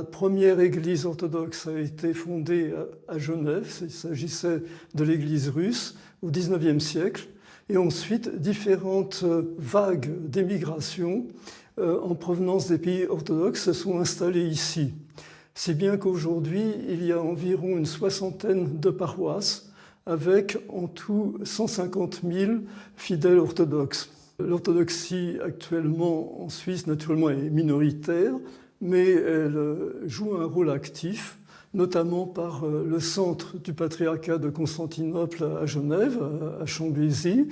première église orthodoxe a été fondée à Genève. Il s'agissait de l'église russe au XIXe siècle. Et ensuite, différentes vagues d'émigration en provenance des pays orthodoxes se sont installées ici. Si bien qu'aujourd'hui, il y a environ une soixantaine de paroisses avec en tout 150 000 fidèles orthodoxes. L'orthodoxie actuellement en Suisse, naturellement, est minoritaire, mais elle joue un rôle actif, notamment par le centre du patriarcat de Constantinople à Genève, à Chambézy,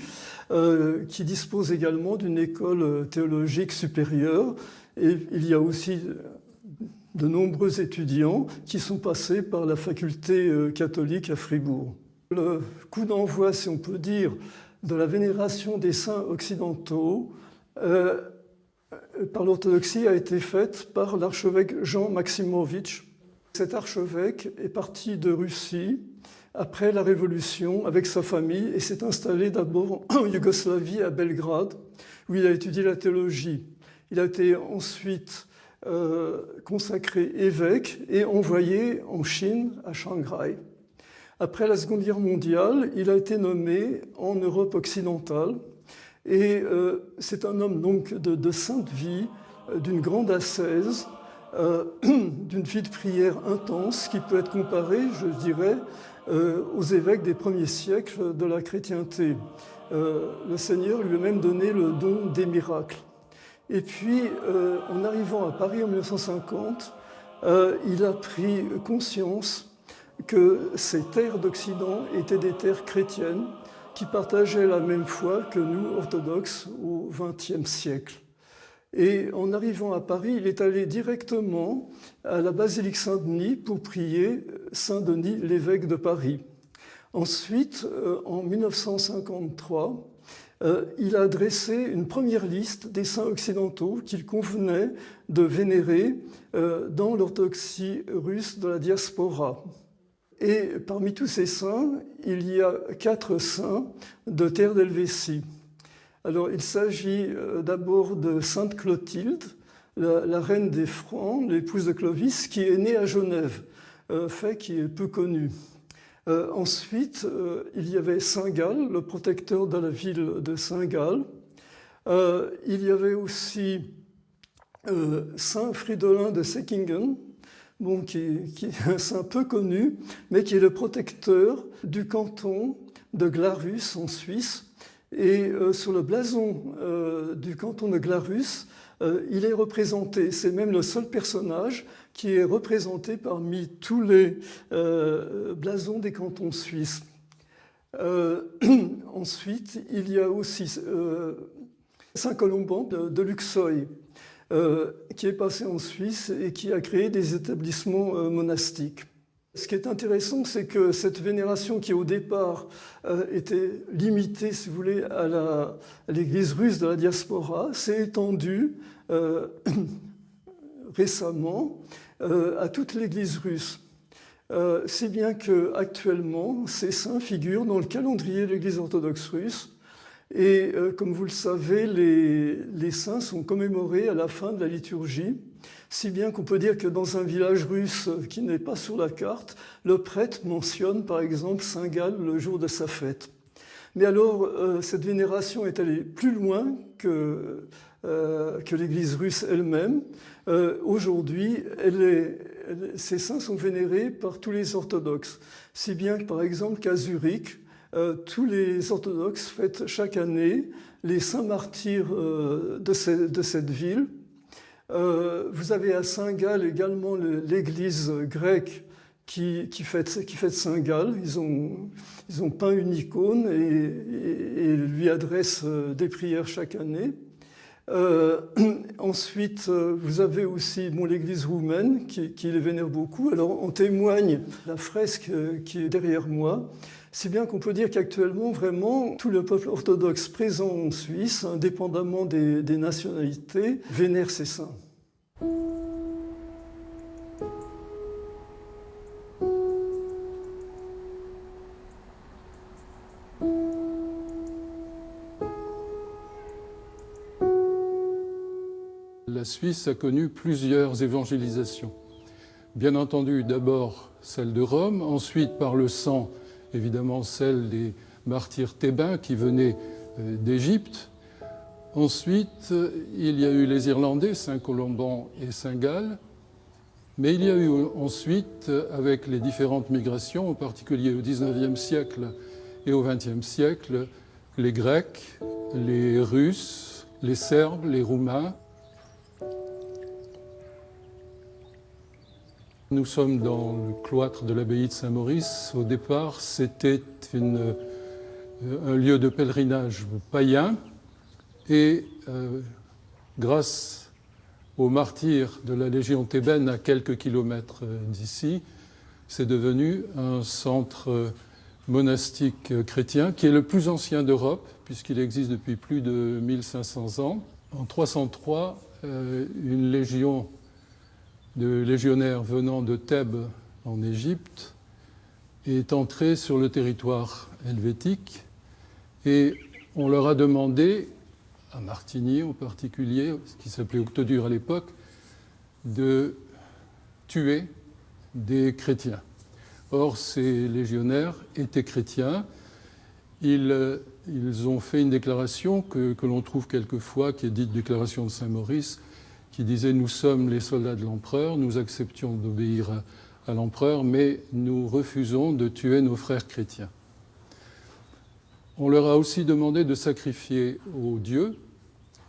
qui dispose également d'une école théologique supérieure. Et il y a aussi de nombreux étudiants qui sont passés par la faculté catholique à Fribourg. Le coup d'envoi, si on peut dire, de la vénération des saints occidentaux par l'orthodoxie a été faite par l'archevêque Jean Maximovitch. Cet archevêque est parti de Russie après la Révolution avec sa famille et s'est installé d'abord en Yougoslavie, à Belgrade, où il a étudié la théologie. Il a été ensuite consacré évêque et envoyé en Chine, à Shanghai. Après la Seconde Guerre mondiale, il a été nommé en Europe occidentale et c'est un homme donc de sainte vie, d'une grande ascèse, d'une vie de prière intense qui peut être comparée, je dirais, aux évêques des premiers siècles de la chrétienté. Le Seigneur lui a même donné le don des miracles. Et puis, en arrivant à Paris en 1950, il a pris conscience que ces terres d'Occident étaient des terres chrétiennes qui partageaient la même foi que nous, orthodoxes, au XXe siècle. Et en arrivant à Paris, il est allé directement à la basilique Saint-Denis pour prier Saint-Denis, l'évêque de Paris. Ensuite, en 1953, il a dressé une première liste des saints occidentaux qu'il convenait de vénérer dans l'orthodoxie russe de la diaspora. Et parmi tous ces saints, il y a 4 saints de terre d'Helvétie. Alors, il s'agit d'abord de Sainte Clotilde, la reine des Francs, l'épouse de Clovis, qui est née à Genève, fait qui est peu connu. Ensuite, il y avait Saint Gall, le protecteur de la ville de Saint-Gall. Il y avait aussi Saint Fridolin de Säckingen, bon, qui est un saint peu connu, mais qui est le protecteur du canton de Glarus en Suisse. Et sur le blason du canton de Glarus, il est représenté, c'est même le seul personnage qui est représenté parmi tous les blasons des cantons suisses. Ensuite, il y a aussi Saint Colomban de Luxeuil, qui est passé en Suisse et qui a créé des établissements monastiques. Ce qui est intéressant, c'est que cette vénération qui au départ était limitée, si vous voulez, à l'église russe de la diaspora, s'est étendue récemment à toute l'église russe. Si bien qu'actuellement, ces saints figurent dans le calendrier de l'église orthodoxe russe. Et comme vous le savez, les saints sont commémorés à la fin de la liturgie, si bien qu'on peut dire que dans un village russe qui n'est pas sur la carte, le prêtre mentionne par exemple Saint Gall le jour de sa fête. Mais alors, cette vénération est allée plus loin que l'église russe elle-même. Aujourd'hui, ces saints sont vénérés par tous les orthodoxes, si bien que par exemple qu'à Zurich, tous les orthodoxes fêtent chaque année les saints martyrs de cette ville. Vous avez à Saint-Gall également l'église grecque qui fête Saint Gall. Ils ont peint une icône et lui adressent des prières chaque année. Ensuite, vous avez aussi l'église roumaine qui les vénère beaucoup. Alors, en témoigne la fresque qui est derrière moi. Si bien qu'on peut dire qu'actuellement, vraiment, tout le peuple orthodoxe présent en Suisse, indépendamment des nationalités, vénère ces saints. La Suisse a connu plusieurs évangélisations. Bien entendu, d'abord celle de Rome, ensuite par le sang, évidemment celle des martyrs thébains qui venaient d'Égypte. Ensuite, il y a eu les Irlandais, Saint Colomban et Saint Gall. Mais il y a eu ensuite, avec les différentes migrations, en particulier au XIXe siècle et au XXe siècle, les Grecs, les Russes, les Serbes, les Roumains. Nous sommes dans le cloître de l'abbaye de Saint-Maurice. Au départ, c'était un lieu de pèlerinage païen. Et grâce aux martyrs de la Légion thébaine à quelques kilomètres d'ici, c'est devenu un centre monastique chrétien qui est le plus ancien d'Europe, puisqu'il existe depuis plus de 1500 ans. En 303, une légion de légionnaires venant de Thèbes en Égypte est entrée sur le territoire helvétique et on leur a demandé, à Martigny en particulier, ce qui s'appelait Octodure à l'époque, de tuer des chrétiens. Or, ces légionnaires étaient chrétiens. Ils ont fait une déclaration que l'on trouve quelquefois, qui est dite déclaration de Saint-Maurice, qui disait « Nous sommes les soldats de l'empereur, nous acceptions d'obéir à l'empereur, mais nous refusons de tuer nos frères chrétiens. » On leur a aussi demandé de sacrifier aux dieux,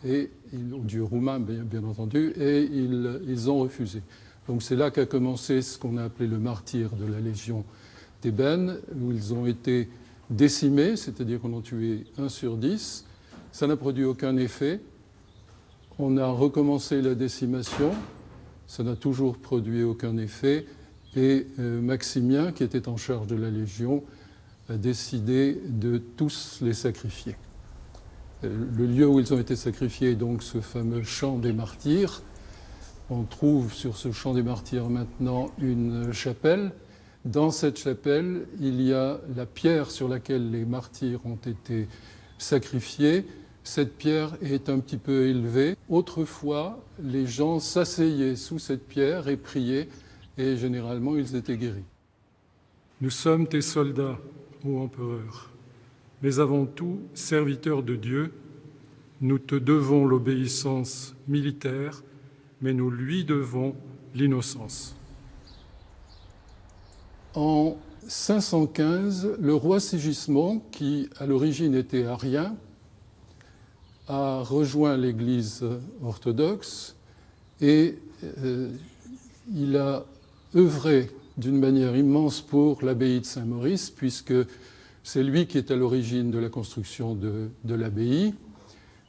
aux dieux roumains bien entendu, et ils ont refusé. Donc c'est là qu'a commencé ce qu'on a appelé le martyre de la Légion thébaine, où ils ont été décimés, c'est-à-dire qu'on en tué 1 sur 10. Ça n'a produit aucun effet. On a recommencé la décimation, ça n'a toujours produit aucun effet, et Maximien, qui était en charge de la Légion, a décidé de tous les sacrifier. Le lieu où ils ont été sacrifiés est donc ce fameux champ des martyrs. On trouve sur ce champ des martyrs maintenant une chapelle. Dans cette chapelle, il y a la pierre sur laquelle les martyrs ont été sacrifiés. Cette pierre est un petit peu élevée. Autrefois, les gens s'asseyaient sous cette pierre et priaient, et généralement, ils étaient guéris. Nous sommes tes soldats, ô empereur, mais avant tout, serviteurs de Dieu, nous te devons l'obéissance militaire, mais nous lui devons l'innocence. En 515, le roi Sigismond, qui à l'origine était arien, a rejoint l'Église orthodoxe et il a œuvré d'une manière immense pour l'abbaye de Saint-Maurice, puisque c'est lui qui est à l'origine de la construction de l'abbaye.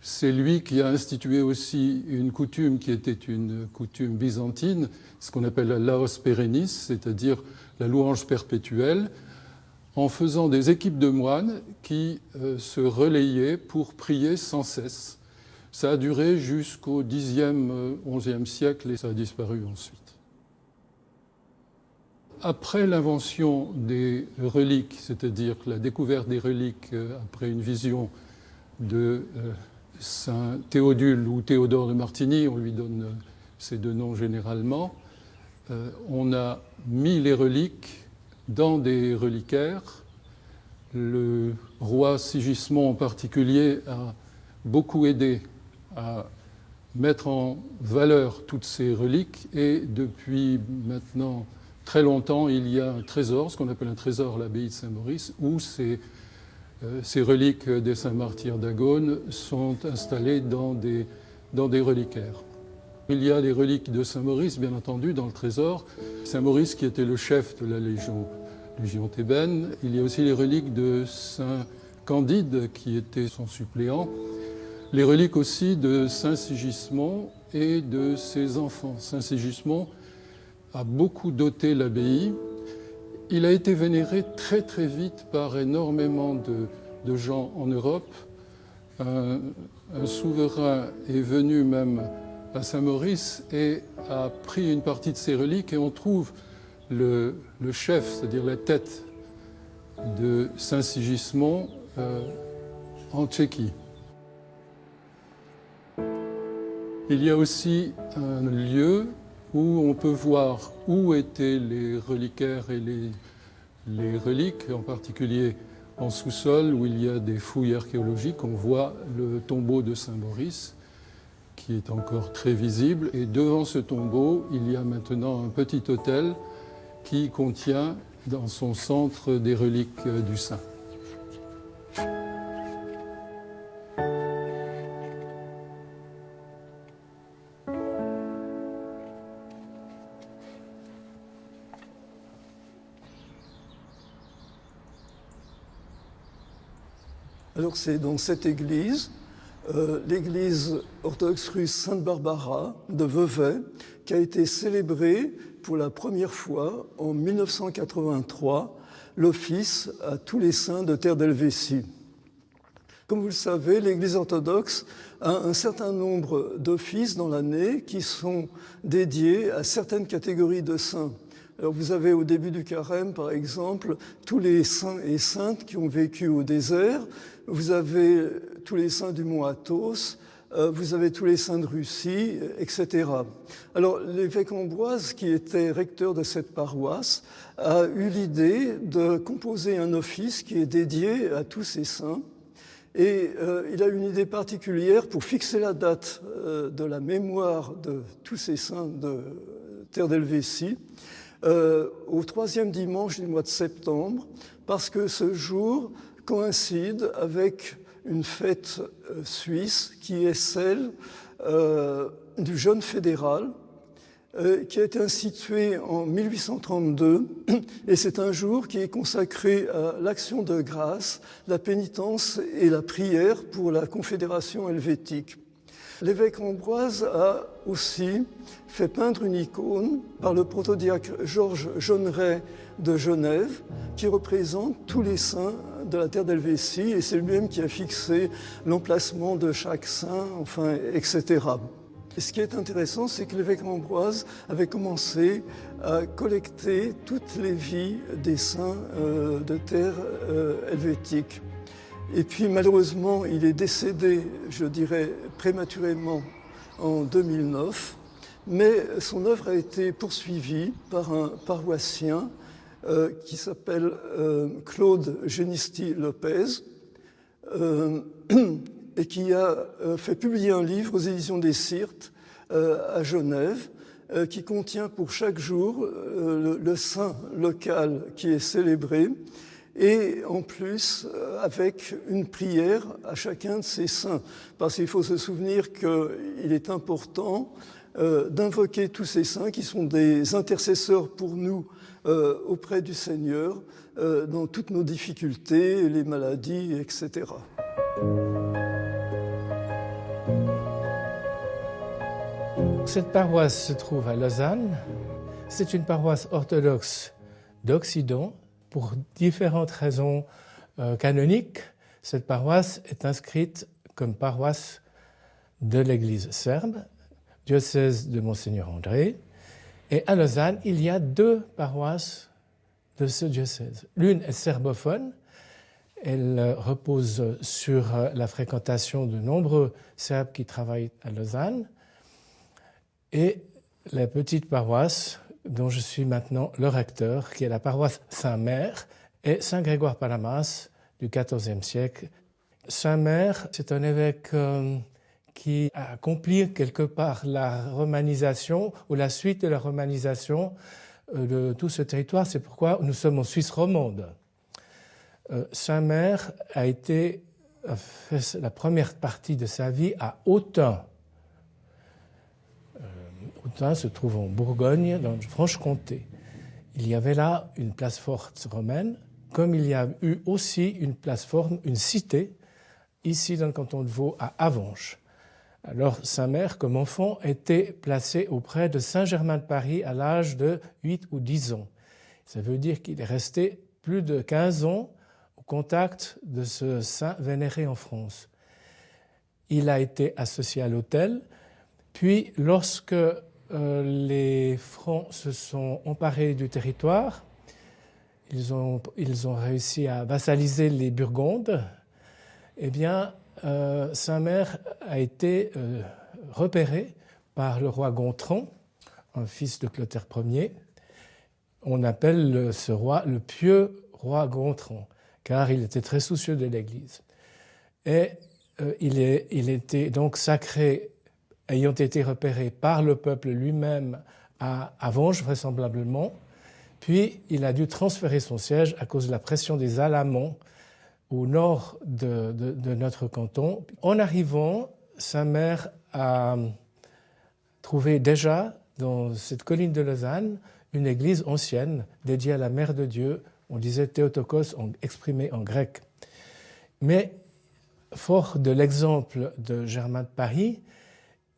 C'est lui qui a institué aussi une coutume qui était une coutume byzantine, ce qu'on appelle la laos perennis, c'est-à-dire la louange perpétuelle, en faisant des équipes de moines qui se relayaient pour prier sans cesse. Ça a duré jusqu'au Xe, XIe siècle et ça a disparu ensuite. Après l'invention des reliques, c'est-à-dire la découverte des reliques après une vision de Saint Théodule ou Théodore de Martigny, on lui donne ces deux noms généralement, on a mis les reliques dans des reliquaires. Le roi Sigismond en particulier a beaucoup aidé à mettre en valeur toutes ces reliques et depuis maintenant très longtemps, il y a un trésor, ce qu'on appelle un trésor à l'abbaye de Saint-Maurice, où ces reliques des saints martyrs d'Agone sont installées dans des reliquaires. Il y a des reliques de Saint-Maurice, bien entendu, dans le trésor. Saint-Maurice qui était le chef de la Légion thébaine. Il y a aussi les reliques de Saint Candide qui était son suppléant. Les reliques aussi de Saint Sigismond et de ses enfants. Saint Sigismond a beaucoup doté l'abbaye. Il a été vénéré très très vite par énormément de gens en Europe. Un souverain est venu même à Saint-Maurice et a pris une partie de ses reliques et on trouve le chef, c'est-à-dire la tête de Saint-Sigismond en Tchéquie. Il y a aussi un lieu où on peut voir où étaient les reliquaires et les reliques, en particulier en sous-sol où il y a des fouilles archéologiques. On voit le tombeau de Saint-Maurice qui est encore très visible. Et devant ce tombeau, il y a maintenant un petit autel qui contient dans son centre des reliques du saint. Alors c'est dans cette église, l'église orthodoxe russe Sainte-Barbara de Vevey, qui a été célébrée pour la première fois en 1983 l'office à tous les saints de terre d'Helvétie. Comme vous le savez, l'église orthodoxe a un certain nombre d'offices dans l'année qui sont dédiés à certaines catégories de saints. Alors vous avez au début du carême, par exemple, tous les saints et saintes qui ont vécu au désert. Vous avez tous les saints du mont Athos, vous avez tous les saints de Russie, etc. Alors l'évêque Ambroise, qui était recteur de cette paroisse, a eu l'idée de composer un office qui est dédié à tous ces saints. Et il a une idée particulière pour fixer la date de la mémoire de tous ces saints de terre d'Helvétie au 3e dimanche du mois de septembre, parce que ce jour coïncide avec une fête suisse qui est celle du jeûne fédéral, qui a été institué en 1832, et c'est un jour qui est consacré à l'action de grâce, la pénitence et la prière pour la Confédération helvétique. L'évêque Ambroise a aussi fait peindre une icône par le protodiacre Georges Jeanneret de Genève qui représente tous les saints de la terre d'Helvétie, et c'est lui-même qui a fixé l'emplacement de chaque saint, enfin, etc. Et ce qui est intéressant, c'est que l'évêque Ambroise avait commencé à collecter toutes les vies des saints de terre helvétique. Et puis malheureusement, il est décédé, je dirais, prématurément en 2009, mais son œuvre a été poursuivie par un paroissien qui s'appelle Claude Genisti Lopez, et qui a fait publier un livre aux éditions des Syrtes à Genève, qui contient pour chaque jour le saint local qui est célébré, et en plus avec une prière à chacun de ces saints. Parce qu'il faut se souvenir qu'il est important d'invoquer tous ces saints qui sont des intercesseurs pour nous auprès du Seigneur dans toutes nos difficultés, les maladies, etc. Cette paroisse se trouve à Lausanne. C'est une paroisse orthodoxe d'Occident. Pour différentes raisons canoniques, cette paroisse est inscrite comme paroisse de l'Église serbe, diocèse de Monseigneur André. Et à Lausanne, il y a 2 paroisses de ce diocèse. L'une est serbophone. Elle repose sur la fréquentation de nombreux Serbes qui travaillent à Lausanne. Et la petite paroisse dont je suis maintenant le recteur, qui est la paroisse Saint-Mère et Saint-Grégoire Palamas du XIVe siècle. Saint-Mère, c'est un évêque qui a accompli quelque part la romanisation ou la suite de la romanisation de tout ce territoire. C'est pourquoi nous sommes en Suisse romande. Saint-Mère a fait la première partie de sa vie à Autun. Autun se trouve en Bourgogne, dans Franche-Comté. Il y avait là une place forte romaine, comme il y a eu aussi une place forte, une cité, ici dans le canton de Vaud, à Avenches. Alors Saint-Mère, comme enfant, était placé auprès de Saint-Germain de Paris à l'âge de 8 ou 10 ans. Ça veut dire qu'il est resté plus de 15 ans au contact de ce saint vénéré en France. Il a été associé à l'autel, puis lorsque les Francs se sont emparés du territoire, ils ont réussi à vassaliser les Burgondes, eh bien, Saint-Mère a été repéré par le roi Gontran un fils de Clotaire Ier. On appelle ce roi le pieux roi Gontran, car il était très soucieux de l'Église. Et il était donc sacré, ayant été repéré par le peuple lui-même à Avenges, vraisemblablement. Puis il a dû transférer son siège à cause de la pression des Alamans au nord de notre canton. En arrivant, sa mère a trouvé déjà dans cette colline de Lausanne une église ancienne dédiée à la Mère de Dieu. On disait Théotokos, exprimé en grec. Mais fort de l'exemple de Germain de Paris,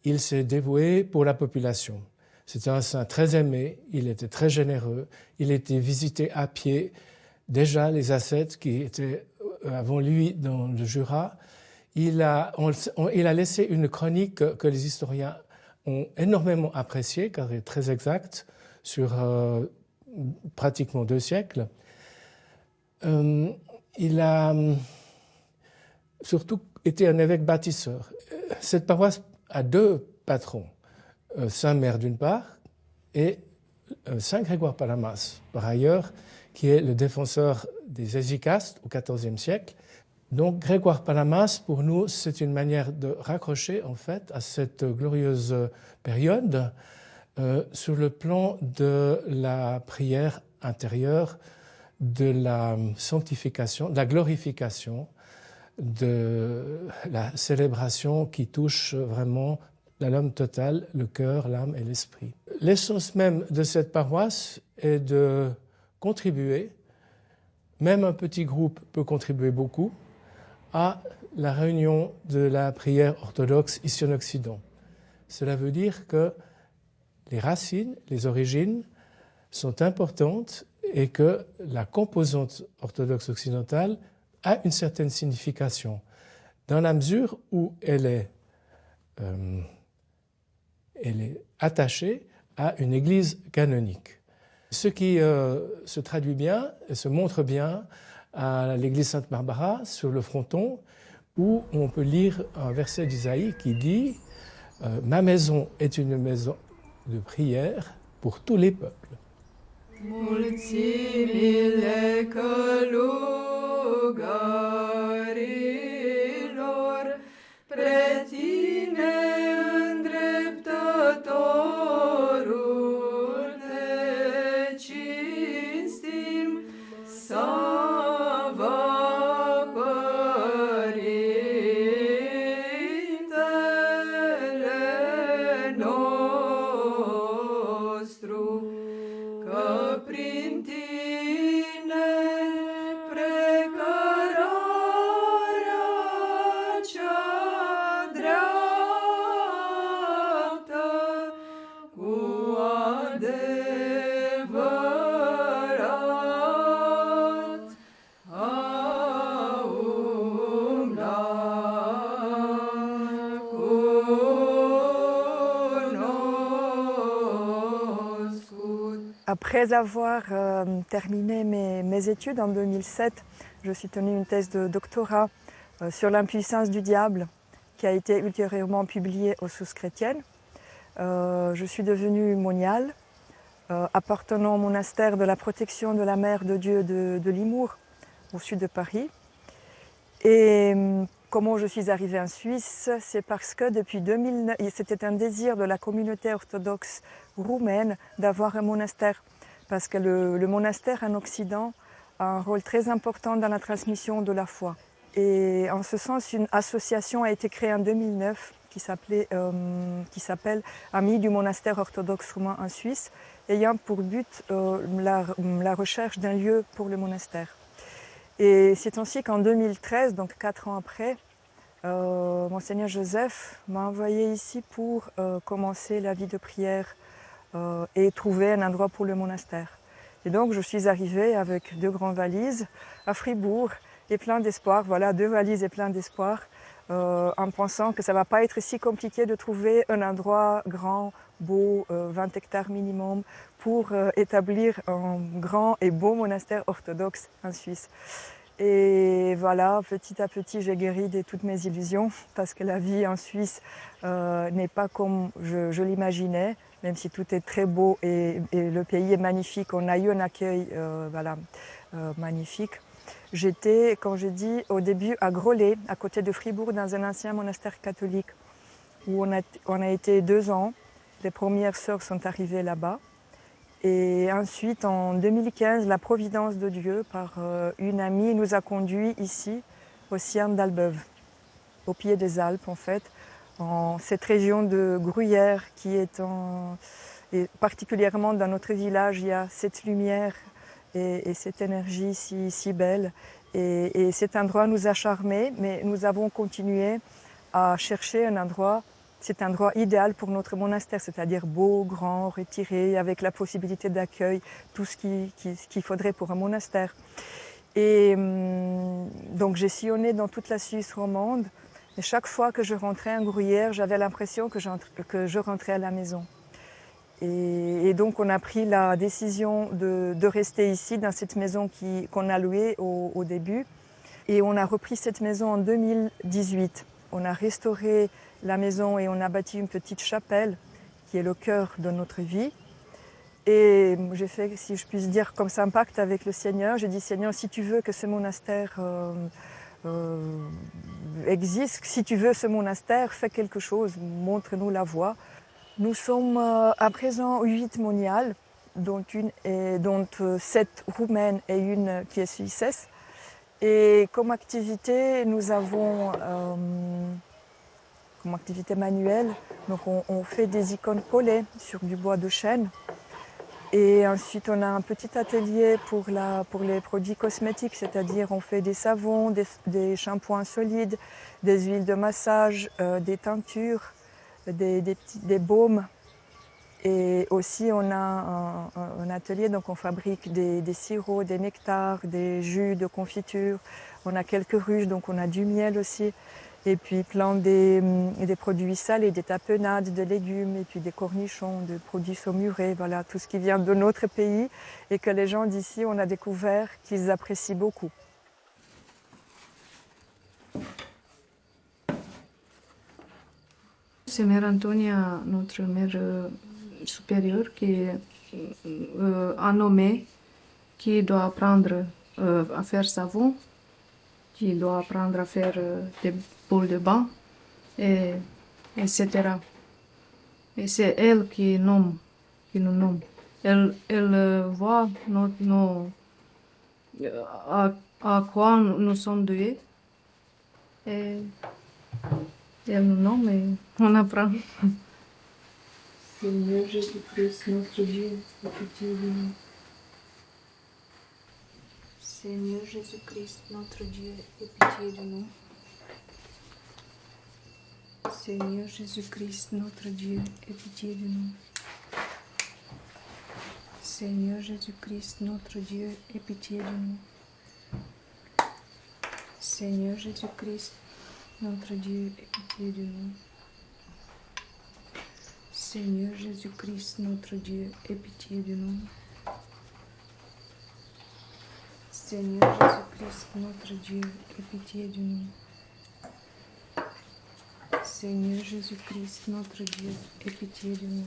il s'est dévoué pour la population. C'était un saint très aimé, il était très généreux, il était visité à pied. Déjà, les ascètes qui étaient avant lui dans le Jura, il a laissé une chronique que les historiens ont énormément appréciée, car elle est très exacte, sur pratiquement 2 siècles. Il a surtout été un évêque bâtisseur. Cette paroisse a 2 patrons, Saint-Mère d'une part et Saint Grégoire Palamas, par ailleurs, qui est le défenseur des hésychastes au XIVe siècle. Donc Grégoire Palamas, pour nous, c'est une manière de raccrocher en fait à cette glorieuse période sur le plan de la prière intérieure, de la sanctification, de la glorification, de la célébration qui touche vraiment l'homme total, le cœur, l'âme et l'esprit. L'essence même de cette paroisse est de contribuer, même un petit groupe peut contribuer beaucoup, à la réunion de la prière orthodoxe ici en Occident. Cela veut dire que les racines, les origines sont importantes et que la composante orthodoxe occidentale a une certaine signification, dans la mesure où elle est attachée à une église canonique. Ce qui se traduit bien et se montre bien à l'église Sainte-Barbara sur le fronton, où on peut lire un verset d'Isaïe qui dit « Ma maison est une maison de prière pour tous les peuples ». Après avoir terminé mes études en 2007, je suis tenue une thèse de doctorat sur l'impuissance du diable qui a été ultérieurement publiée aux Sources chrétiennes. Je suis devenue moniale, appartenant au monastère de la protection de la Mère de Dieu de Limours, au sud de Paris. Et comment je suis arrivée en Suisse, c'est parce que depuis 2009, c'était un désir de la communauté orthodoxe roumaine d'avoir un monastère, parce que le monastère en Occident a un rôle très important dans la transmission de la foi. Et en ce sens, une association a été créée en 2009 qui s'appelle Amis du monastère orthodoxe roumain en Suisse, ayant pour but la recherche d'un lieu pour le monastère. Et c'est ainsi qu'en 2013, donc 4 ans après, Monseigneur Joseph m'a envoyé ici pour commencer la vie de prière et trouver un endroit pour le monastère. Et donc je suis arrivée avec 2 grandes valises à Fribourg et plein d'espoir, voilà, 2 valises et plein d'espoir, en pensant que ça ne va pas être si compliqué de trouver un endroit grand, beau, 20 hectares minimum, pour établir un grand et beau monastère orthodoxe en Suisse. Et voilà, petit à petit, j'ai guéri de toutes mes illusions, parce que la vie en Suisse n'est pas comme je l'imaginais. même si tout est très beau et le pays est magnifique. On a eu un accueil magnifique. J'étais, comme j'ai dit, au début à Groslay, à côté de Fribourg, dans un ancien monastère catholique, où on a été 2 ans. Les premières sœurs sont arrivées là-bas. Et ensuite, en 2015, la providence de Dieu, par une amie, nous a conduits ici, au Siam d'Albeuve, au pied des Alpes en fait, en cette région de Gruyère qui est et particulièrement dans notre village, il y a cette lumière et cette énergie si belle. Et cet endroit nous a charmés, mais nous avons continué à chercher un endroit. C'est un endroit idéal pour notre monastère, c'est-à-dire beau, grand, retiré, avec la possibilité d'accueil, tout ce qu'il faudrait pour un monastère. Et donc j'ai sillonné dans toute la Suisse romande, et chaque fois que je rentrais en Gruyère, j'avais l'impression que je rentrais à la maison. Et donc on a pris la décision de rester ici, dans cette maison qu'on a louée au début. Et on a repris cette maison en 2018. On a restauré la maison et on a bâti une petite chapelle qui est le cœur de notre vie. Et j'ai fait, si je puis dire, comme ça, un pacte avec le Seigneur. J'ai dit, Seigneur, si tu veux que ce monastère existe, si tu veux ce monastère, fais quelque chose, montre-nous la voie. Nous sommes à présent 8 moniales, dont 7 roumaines et une qui est suissesse. Et comme activité, nous avons, comme activité manuelle, donc on fait des icônes collées sur du bois de chêne. Et ensuite, on a un petit atelier pour les produits cosmétiques, c'est-à-dire on fait des savons, des shampoings solides, des huiles de massage, des teintures, des baumes. Et aussi, on a un atelier, donc on fabrique des sirops, des nectars, des jus de confiture. On a quelques ruches, donc on a du miel aussi. Et puis plein des produits salés, des tapenades de légumes, et puis des cornichons, des produits saumurés, voilà, tout ce qui vient de notre pays et que les gens d'ici, on a découvert qu'ils apprécient beaucoup. C'est Mère Antonia, notre mère supérieure, qui a nommé, qui doit apprendre à faire savon, qui doit apprendre à faire des boules de bain, etc. Et c'est elle qui nous nomme. Elle voit à quoi nous sommes doués. Et elle nous nomme et on apprend. Seigneur Jésus-Christ, notre Dieu, aie pitié de nous. Seigneur Jésus-Christ, notre Dieu, aie pitié de nous. Seigneur Jésus-Christ, notre Dieu, aie pitié de nous. Seigneur Jésus-Christ, notre Dieu, aie pitié de nous. Seigneur Jésus-Christ, notre Dieu, aie pitié de nous. Seigneur Jésus-Christ, notre Dieu, aie pitié de nous. Seigneur Jésus-Christ, notre Dieu, aie pitié de nous. Seigneur Jésus-Christ, notre Dieu, aie pitié de nous.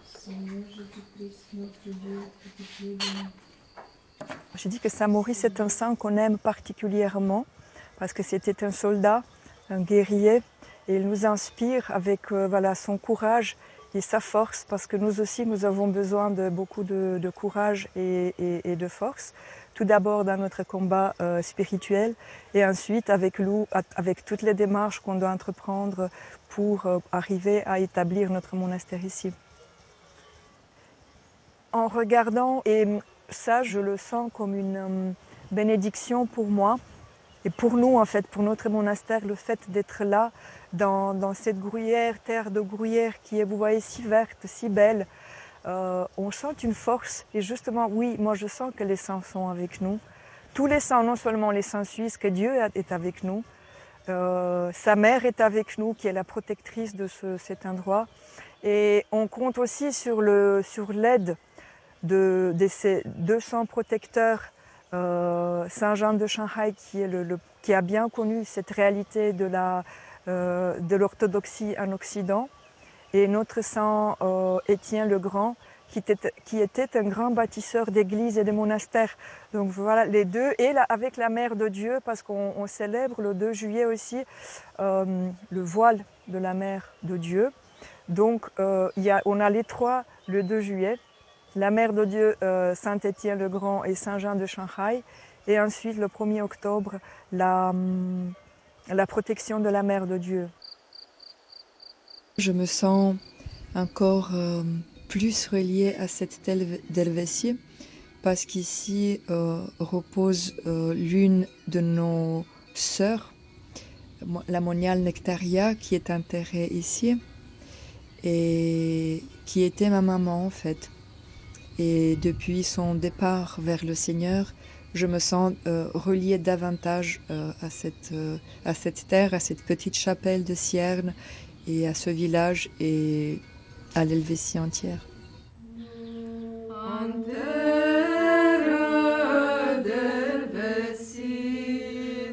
Seigneur Jésus-Christ, notre Dieu, aie pitié de nous. J'ai dit que Saint Maurice est un saint qu'on aime particulièrement parce que c'était un soldat, un guerrier, et il nous inspire avec son courage et sa force, parce que nous aussi nous avons besoin de beaucoup de courage et de force. Tout d'abord dans notre combat spirituel et ensuite avec toutes les démarches qu'on doit entreprendre pour arriver à établir notre monastère ici. En regardant, et ça je le sens comme une bénédiction pour moi et pour nous en fait, pour notre monastère, le fait d'être là dans cette gruyère, terre de gruyère qui est, vous voyez, si verte, si belle. On sent une force et justement, oui, moi je sens que les saints sont avec nous. Tous les saints, non seulement les saints suisses, que Dieu est avec nous. Sa mère est avec nous, qui est la protectrice de cet endroit. Et on compte aussi sur l'aide de ces 200 protecteurs Saint Jean de Shanghai qui a bien connu cette réalité de l'orthodoxie en Occident, et notre saint Étienne le Grand qui était un grand bâtisseur d'églises et de monastères. Donc voilà, les deux, et avec la Mère de Dieu, parce qu'on célèbre le 2 juillet aussi le voile de la Mère de Dieu. Donc on a les trois le 2 juillet, la Mère de Dieu, Saint Étienne le Grand et Saint Jean de Shanghai, et ensuite le 1er octobre, la protection de la Mère de Dieu. Je me sens encore plus reliée à cette stèle d'Helvétie parce qu'ici repose l'une de nos sœurs, la moniale Nectaria, qui est enterrée ici et qui était ma maman en fait. Et depuis son départ vers le Seigneur, je me sens reliée davantage à cette terre, à cette petite chapelle de Cierne et à ce village et à l'Helvétie entière.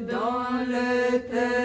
Dans le